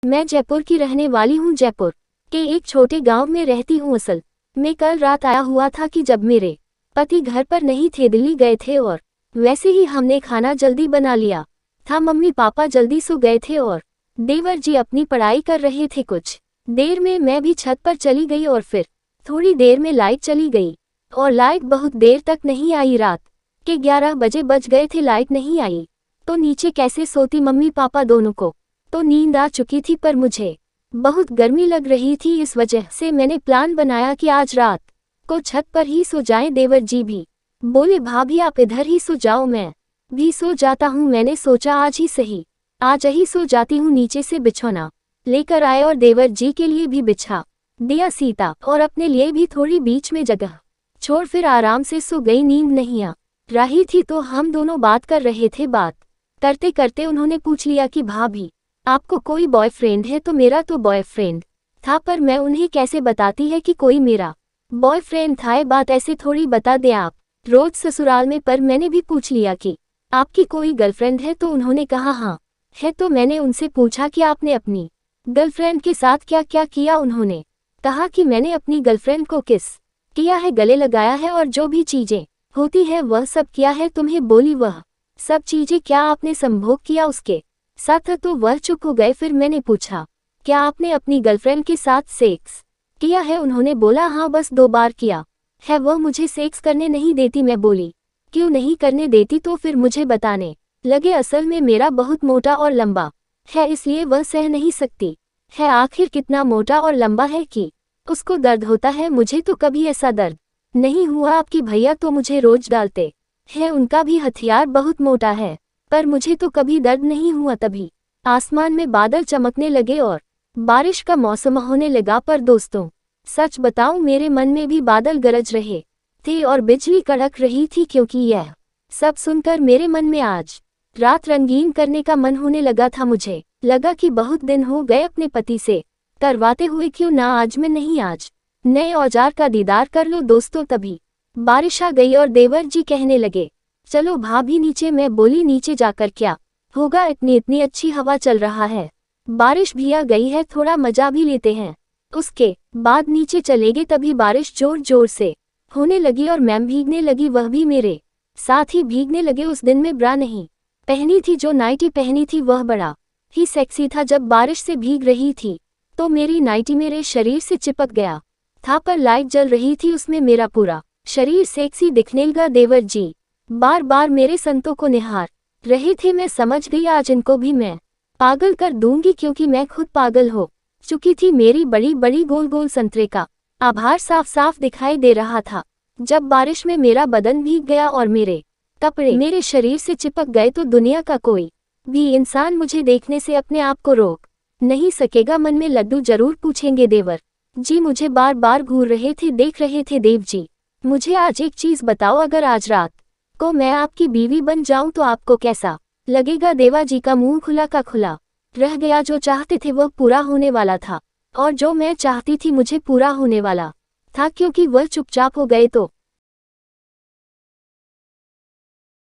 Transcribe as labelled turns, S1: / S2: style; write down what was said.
S1: मैं जयपुर की रहने वाली हूँ। जयपुर के एक छोटे गांव में रहती हूँ। असल में कल रात आया हुआ था कि जब मेरे पति घर पर नहीं थे, दिल्ली गए थे, और वैसे ही हमने खाना जल्दी बना लिया था। मम्मी पापा जल्दी सो गए थे और देवर जी अपनी पढ़ाई कर रहे थे। कुछ देर में मैं भी छत पर चली गई और फिर थोड़ी देर में लाइट चली गई और लाइट बहुत देर तक नहीं आई। रात के 11 बजे बज गए थे, लाइट नहीं आई तो नीचे कैसे सोती। मम्मी पापा दोनों को तो नींद आ चुकी थी, पर मुझे बहुत गर्मी लग रही थी। इस वजह से मैंने प्लान बनाया कि आज रात को छत पर ही सो जाएं। देवर जी भी बोले, भाभी आप इधर ही सो जाओ, मैं भी सो जाता हूँ। मैंने सोचा आज ही सो जाती हूँ। नीचे से बिछौना लेकर आए और देवर जी के लिए भी बिछा दिया सीता, और अपने लिए भी थोड़ी बीच में जगह छोड़ फिर आराम से सो गई। नींद नहीं आ रही थी तो हम दोनों बात कर रहे थे। बात करते करते उन्होंने पूछ लिया कि भाभी आपको कोई बॉयफ्रेंड है? तो मेरा तो बॉयफ्रेंड था, पर मैं उन्हें कैसे बताती है कि कोई मेरा बॉयफ्रेंड था। बात ऐसे थोड़ी बता दे आप रोज ससुराल में। पर मैंने भी पूछ लिया कि आपकी कोई गर्लफ्रेंड है? तो उन्होंने कहा हाँ है। तो मैंने उनसे पूछा कि आपने अपनी गर्लफ्रेंड के साथ क्या क्या किया? उन्होंने कहा कि मैंने अपनी गर्लफ्रेंड को किस किया है, गले लगाया है, और जो भी चीजें होती है वह सब किया है। तुम्हें बोली वह सब चीजें क्या आपने संभोग किया उसके साथ? तो वह चुप हो गए। फिर मैंने पूछा क्या आपने अपनी गर्लफ्रेंड के साथ सेक्स किया है? उन्होंने बोला हाँ बस 2 बार किया है, वह मुझे सेक्स करने नहीं देती। मैं बोली क्यों नहीं करने देती? तो फिर मुझे बताने लगे असल में मेरा बहुत मोटा और लंबा है, इसलिए वह सह नहीं सकती है। आखिर कितना मोटा और लंबा है कि उसको दर्द होता है? मुझे तो कभी ऐसा दर्द नहीं हुआ। आपकी भैया तो मुझे रोज डालते हैं, उनका भी हथियार बहुत मोटा है, पर मुझे तो कभी दर्द नहीं हुआ। तभी आसमान में बादल चमकने लगे और बारिश का मौसम होने लगा। पर दोस्तों सच बताऊं, मेरे मन में भी बादल गरज रहे थे और बिजली कड़क रही थी, क्योंकि यह सब सुनकर मेरे मन में आज रात रंगीन करने का मन होने लगा था। मुझे लगा कि बहुत दिन हो गए अपने पति से करवाते हुए, क्यों ना आज मैं नहीं आज नए औजार का दीदार कर लो। दोस्तों तभी बारिश आ गई और देवर जी कहने लगे चलो भाभी नीचे। मैं बोली नीचे जाकर क्या होगा, इतनी अच्छी हवा चल रहा है, बारिश भी आ गई है, थोड़ा मजा भी लेते हैं। उसके बाद नीचे चले गए। तभी बारिश जोर जोर से होने लगी और मैम भीगने लगी, वह भी मेरे साथ ही भीगने लगे। उस दिन में ब्रा नहीं पहनी थी, जो नाइटी पहनी थी वह बड़ा ही सेक्सी था। जब बारिश से भीग रही थी तो मेरी नाइटी मेरे शरीर से चिपक गया था, पर लाइट जल रही थी, उसमें मेरा पूरा शरीर सेक्सी दिखने लगा। देवर जी बार बार मेरे संतों को निहार रहे थे। मैं समझ गई आज इनको भी मैं पागल कर दूंगी, क्योंकि मैं खुद पागल हो चुकी थी। मेरी बड़ी बड़ी गोल गोल संतरे का आभार साफ साफ दिखाई दे रहा था। जब बारिश में मेरा बदन भीग गया और मेरे कपड़े मेरे शरीर से चिपक गए तो दुनिया का कोई भी इंसान मुझे देखने से अपने आप को रोक नहीं सकेगा। मन में लड्डू जरूर पूछेंगे देवर जी मुझे बार बार घूर रहे थे, देख रहे थे। देव जी मुझे आज एक चीज बताओ, अगर आज रात को मैं आपकी बीवी बन जाऊं तो आपको कैसा लगेगा? देवा जी का मुंह खुला का खुला रह गया। जो चाहते थे वह पूरा होने वाला था, और जो मैं चाहती थी मुझे पूरा होने वाला था। क्योंकि वह चुपचाप हो गए तो